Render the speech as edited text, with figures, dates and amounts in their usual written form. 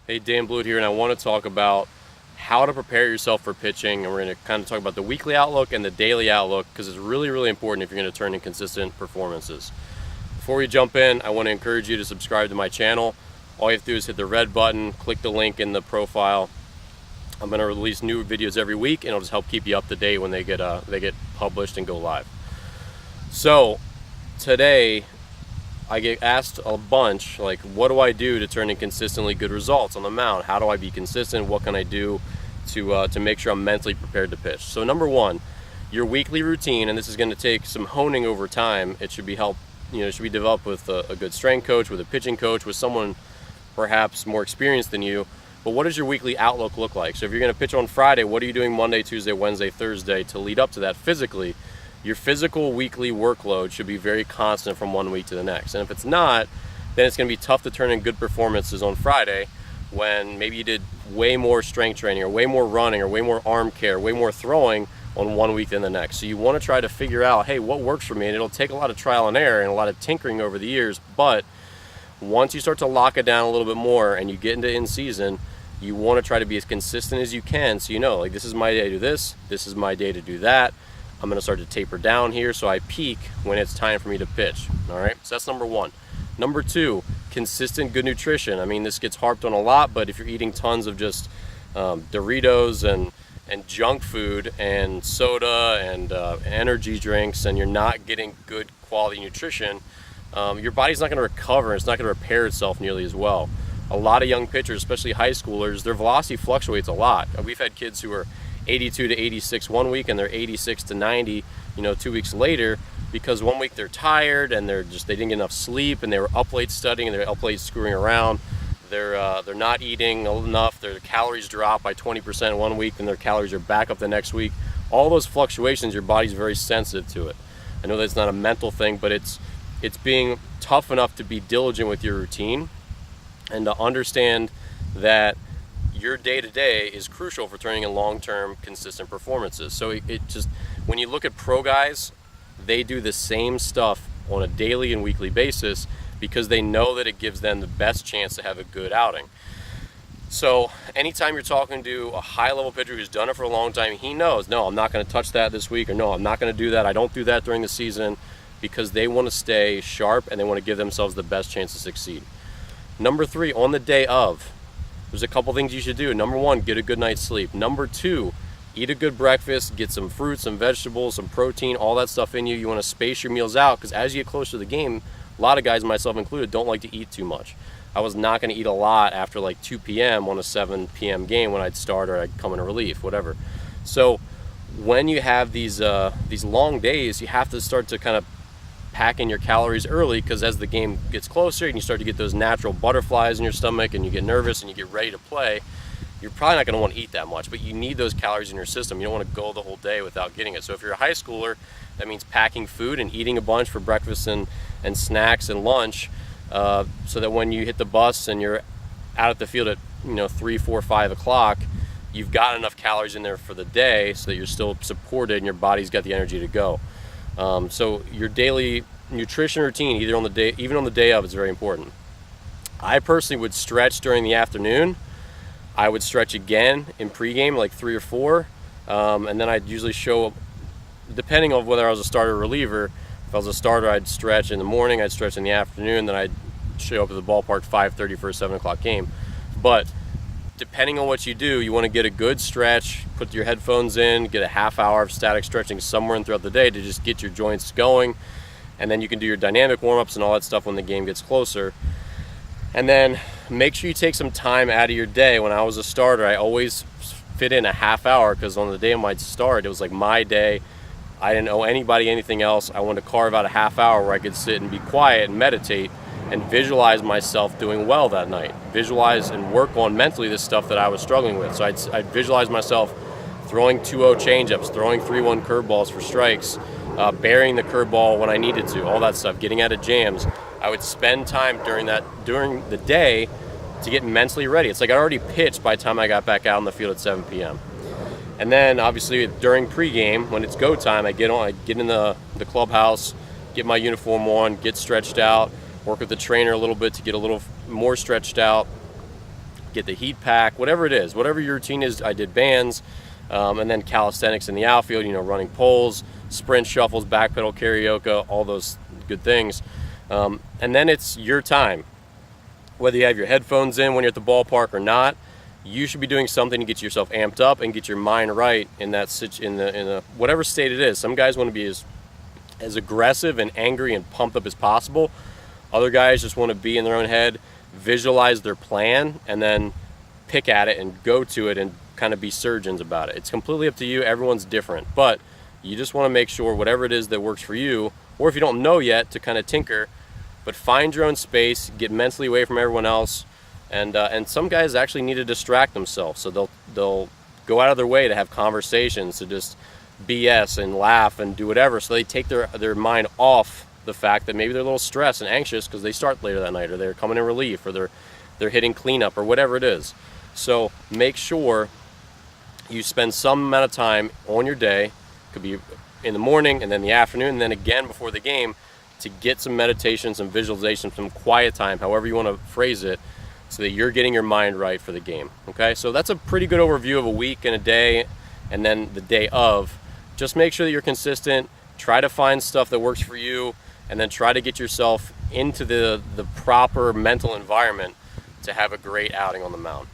Hey, Dan Blewett here, and I want to talk about how to prepare yourself for pitching, and we're going to kind of talk about the weekly outlook and the daily outlook because it's really, really important if you're going to turn in consistent performances. Before we jump in, I want to encourage you to subscribe to my channel. All you have to do is hit the red button, click the link in the profile. I'm going to release new videos every week, and it'll just help keep you up to date when they get published and go live. So today, I get asked a bunch, like, what do I do to turn in consistently good results on the mound? How do I be consistent? What can I do to make sure I'm mentally prepared to pitch? So number one, your weekly routine, and this is going to take some honing over time. It should be it should be developed with a good strength coach, with a pitching coach, with someone perhaps more experienced than you. But what does your weekly outlook look like? So if you're going to pitch on Friday, what are you doing Monday, Tuesday, Wednesday, Thursday to lead up to that physically? Your physical weekly workload should be very constant from one week to the next. And if it's not, then it's going to be tough to turn in good performances on Friday when maybe you did way more strength training or way more running or way more arm care, way more throwing on one week than the next. So you want to try to figure out, hey, what works for me? And it'll take a lot of trial and error and a lot of tinkering over the years. But once you start to lock it down a little bit more and you get into in season, you want to try to be as consistent as you can. So you know, like, this is my day to do this is my day to do that. I'm going to start to taper down here so I peak when it's time for me to pitch. All right, so that's number one. Number two, consistent good nutrition. I mean, this gets harped on a lot, but if you're eating tons of just Doritos and junk food and soda and energy drinks, and you're not getting good quality nutrition, your body's not going to recover. It's not going to repair itself nearly as well. A lot of young pitchers, especially high schoolers, their velocity fluctuates a lot. We've had kids who are 82 to 86 one week and they're 86 to 90 2 weeks later, because one week they're tired and they didn't get enough sleep and they were up late studying and they're up late screwing around. They're not eating enough. Their calories drop by 20% one week and their calories are back up the next week. All those fluctuations, your body's very sensitive to it. I know that's not a mental thing, but it's being tough enough to be diligent with your routine and to understand that your day-to-day is crucial for turning in long-term consistent performances. So it just, when you look at pro guys, they do the same stuff on a daily and weekly basis because they know that it gives them the best chance to have a good outing. So anytime you're talking to a high-level pitcher who's done it for a long time, he knows, no, I'm not going to touch that this week, or no, I'm not going to do that. I don't do that during the season, because they want to stay sharp and they want to give themselves the best chance to succeed. Number three, on the day of, there's a couple things you should do. Number one, get a good night's sleep. Number two, eat a good breakfast, get some fruits, some vegetables, some protein, all that stuff in you. You want to space your meals out, because as you get closer to the game, a lot of guys, myself included, don't like to eat too much. I was not going to eat a lot after like 2 p.m. on a 7 p.m. game when I'd start or I'd come in a relief, whatever. So when you have these long days, you have to start to kind of pack in your calories early, because as the game gets closer and you start to get those natural butterflies in your stomach and you get nervous and you get ready to play, you're probably not going to want to eat that much, but you need those calories in your system. You don't want to go the whole day without getting it. So if you're a high schooler, that means packing food and eating a bunch for breakfast and snacks and lunch, so that when you hit the bus and you're out at the field at 3, 4, 5 o'clock, you've got enough calories in there for the day so that you're still supported and your body's got the energy to go. So your daily nutrition routine, even on the day of, is very important. I personally would stretch during the afternoon. I would stretch again in pregame, like 3 or 4, and then I'd usually show up, depending on whether I was a starter or reliever. If I was a starter, I'd stretch in the morning, I'd stretch in the afternoon, then I'd show up at the ballpark 5:30 for a 7 o'clock game. But depending on what you do, you want to get a good stretch, put your headphones in, get a half hour of static stretching somewhere in throughout the day to just get your joints going, and then you can do your dynamic warm-ups and all that stuff when the game gets closer. And then make sure you take some time out of your day. When I was a starter, I always fit in a half hour, because on the day of my start, it was like my day. I didn't owe anybody anything else. I wanted to carve out a half hour where I could sit and be quiet and meditate and visualize myself doing well that night. Visualize and work on mentally the stuff that I was struggling with. So I'd visualize myself throwing 2-0 changeups, throwing 3-1 curveballs for strikes, burying the curveball when I needed to, all that stuff, getting out of jams. I would spend time during the day to get mentally ready. It's like I already pitched by the time I got back out on the field at 7 p.m. And then obviously during pregame, when it's go time, I get in the clubhouse, get my uniform on, get stretched out, work with the trainer a little bit to get a little more stretched out, get the heat pack, whatever it is, whatever your routine is. I did bands, and then calisthenics in the outfield, running poles, sprint shuffles, back pedal karaoke, all those good things. And then it's your time. Whether you have your headphones in when you're at the ballpark or not, you should be doing something to get yourself amped up and get your mind right in the whatever state it is. Some guys want to be as aggressive and angry and pumped up as possible. Other guys just want to be in their own head, visualize their plan, and then pick at it and go to it and kind of be surgeons about it. It's completely up to you. Everyone's different, but you just want to make sure whatever it is that works for you, or if you don't know yet, to kind of tinker, but find your own space, get mentally away from everyone else. And some guys actually need to distract themselves, so they'll go out of their way to have conversations, to just BS and laugh and do whatever, so they take their mind off the fact that maybe they're a little stressed and anxious because they start later that night, or they're coming in relief, or they're hitting cleanup, or whatever it is. So make sure you spend some amount of time on your day, could be in the morning and then the afternoon and then again before the game, to get some meditation, some visualization, some quiet time, however you want to phrase it, so that you're getting your mind right for the game. Okay, so that's a pretty good overview of a week and a day, and then the day of. Just make sure that you're consistent, try to find stuff that works for you, and then try to get yourself into the proper mental environment to have a great outing on the mound.